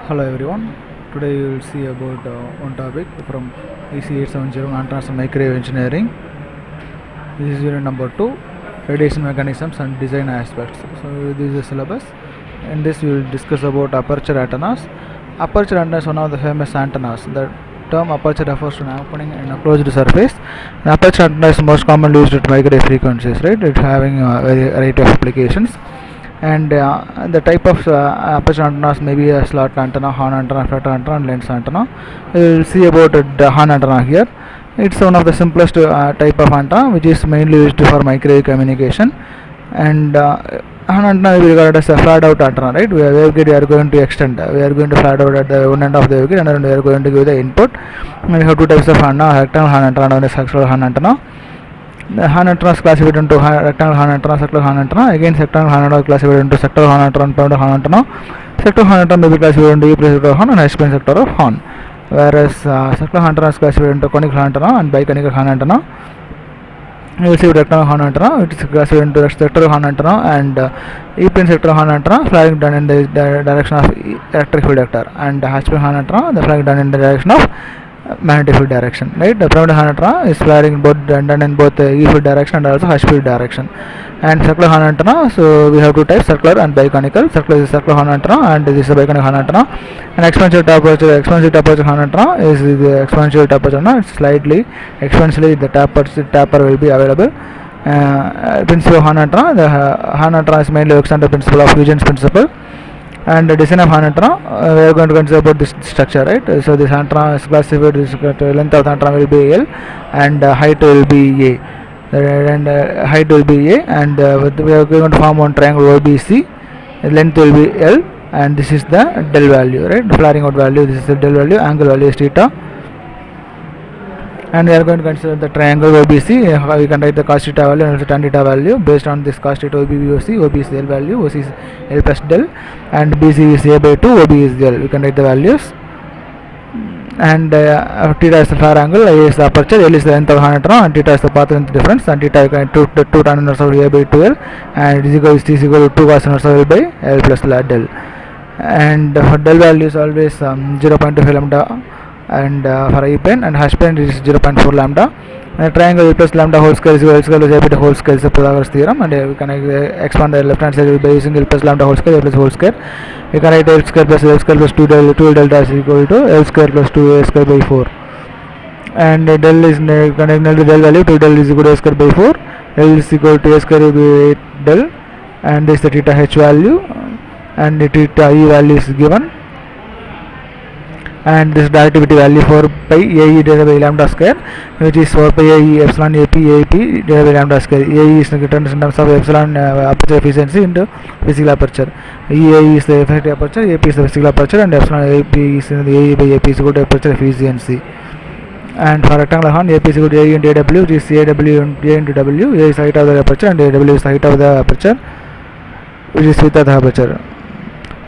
Hello everyone. Today you will see about one topic from EC870 non-transfer microwave engineering. This is unit number 2, radiation mechanisms and design aspects. So this is the syllabus. In this we will discuss about aperture antennas. Aperture antenna is one of the famous antennas. The term aperture refers to an opening in a closed surface. An aperture antenna is most commonly used at microwave frequencies, right? It's having a variety of applications. And the type of aperture antennas may be a slot antenna, horn antenna, reflector antenna and lens antenna. We will see about the horn antenna here. It's one of the simplest type of antenna which is mainly used for microwave communication. And horn antenna will be regarded as a flat out antenna, right? Waveguide we are going to extend, we are going to flat out at the one end of the waveguide and then we are going to give the input. And we have two types of antenna, rectangle horn antenna and circular horn antenna. The horn antenna is classified into rectangle horn antenna, circular horn antenna. Again, rectangle horn antenna is classified into sectoral horn antenna and pyramidal horn antenna. Sectoral horn antenna may be classified into E-plane sector of horn and H-plane sector of horn. Whereas circular horn antenna is classified into conical horn antenna and biconical horn antenna. You will see rectangle horn antenna, it is classified into sectoral horn antenna and E-plane sector horn antenna, flaring done in the direction of electric field vector, and H-plane horn antenna, the flaring done in the direction of magnetic field direction, right? The pyramidal horn antenna is flaring both done in both E field direction and also H field direction. And circular horn antenna, so we have two types, circular and biconical. Circular is circular horn antenna and this is a biconical horn antenna. And exponential aperture horn antenna is the exponential aperture antenna. It's slightly exponentially the taper will be available. Principle of horn antenna, the horn antenna is mainly works under the principle of Huygens principle. And the design of horn antenna, we are going to consider about this structure, right? So this antenna is classified, this length of the antenna will be L and height will be A, and height will be A, and we are going to form one triangle OBC. Length will be L and this is the del value, right? Flaring out value, this is the del value, angle value is theta. And we are going to consider the triangle OBC. We can write the cos theta value and also tan theta value. Based on this cos theta OB is L value, OC is L plus del, and BC is A by 2, OB is L. We can write the values. And theta is the flare angle, A is the aperture, L is the length of horn antenna, and theta is the path length difference, and theta can 2 tan inverse of A by 2L, and T is equal to 2 cos inverse of L by L plus del. And for del value is always 0.25 lambda, and for E-plane, and H-plane is 0.4 lambda. And triangle L plus lambda whole square is L square plus A beta whole square is the Pythagoras theorem, and we can expand the left hand side by using L plus lambda whole square, A plus whole square. We can write L square plus L square plus 2 delta is equal to L square plus 2A square by 4. And del is connected to del value, 2 del is equal to A square by 4, L is equal to A square by 8 del, and this is the theta H value, and the theta E value is given. And this directivity value 4 pi AE divided by lambda square, which is 4 pi AE epsilon AP divided by lambda square. AE is written in terms of epsilon aperture efficiency into physical aperture. EAE is the effective aperture, AP is the physical aperture, and epsilon AP is the AE by AP is equal to aperture efficiency. And for rectangular horn, AP is equal to AE into AW, which is AW into A into W. A is the height of the aperture and AW is the height of the aperture, which is width of the aperture.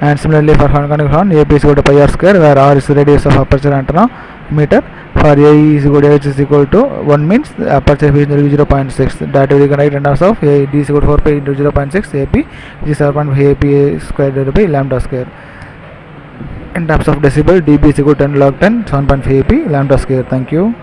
And similarly for conical horn, AP is equal to pi r square, where r is the radius of aperture antenna meter. For AE is equal to H is equal to 1 means the aperture efficiency will be 0.6. That we can write in terms of D is equal to 4 pi into 0.6 AP, which is 7.5 AP square divided by lambda square. In terms of decibel, dB is equal to 10 log 10, 7.5 AP lambda square. Thank you.